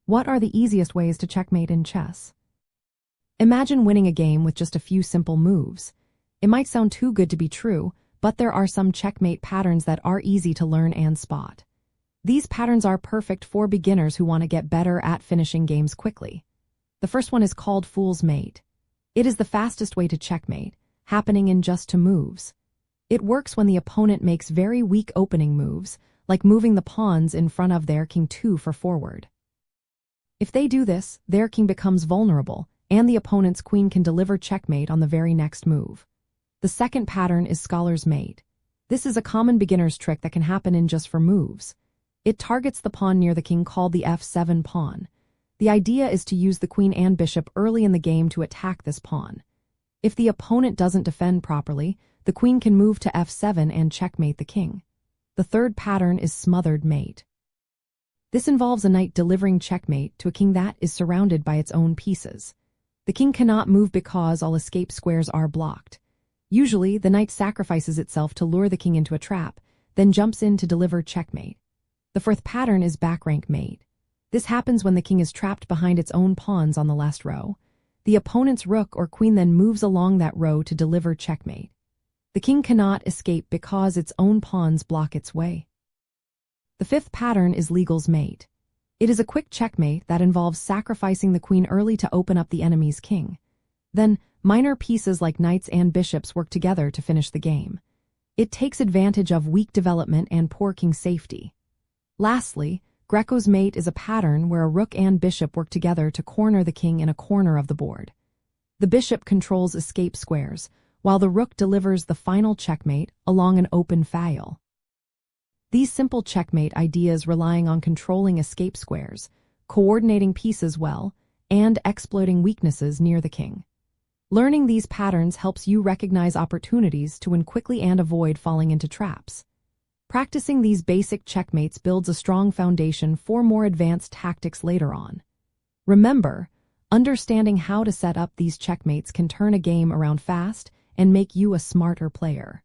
What are the easiest ways to checkmate in chess? Imagine winning a game with just a few simple moves. It might sound too good to be true, but there are some checkmate patterns that are easy to learn and spot. These patterns are perfect for beginners who want to get better at finishing games quickly. The first one is called Fool's Mate. It is the fastest way to checkmate, happening in just 2 moves. It works when the opponent makes very weak opening moves, like moving the pawns in front of their king 2 for forward. If they do this, their king becomes vulnerable, and the opponent's queen can deliver checkmate on the very next move. The second pattern is Scholar's Mate. This is a common beginner's trick that can happen in just 4 moves. It targets the pawn near the king called the f7 pawn. The idea is to use the queen and bishop early in the game to attack this pawn. If the opponent doesn't defend properly, the queen can move to f7 and checkmate the king. The third pattern is Smothered Mate. This involves a knight delivering checkmate to a king that is surrounded by its own pieces. The king cannot move because all escape squares are blocked. Usually, the knight sacrifices itself to lure the king into a trap, then jumps in to deliver checkmate. The fourth pattern is Backrank Mate. This happens when the king is trapped behind its own pawns on the last row. The opponent's rook or queen then moves along that row to deliver checkmate. The king cannot escape because its own pawns block its way. The fifth pattern is Legal's Mate. It is a quick checkmate that involves sacrificing the queen early to open up the enemy's king. Then, minor pieces like knights and bishops work together to finish the game. It takes advantage of weak development and poor king safety. Lastly, Greco's Mate is a pattern where a rook and bishop work together to corner the king in a corner of the board. The bishop controls escape squares, while the rook delivers the final checkmate along an open file. These simple checkmate ideas relying on controlling escape squares, coordinating pieces well, and exploiting weaknesses near the king. Learning these patterns helps you recognize opportunities to win quickly and avoid falling into traps. Practicing these basic checkmates builds a strong foundation for more advanced tactics later on. Remember, understanding how to set up these checkmates can turn a game around fast and make you a smarter player.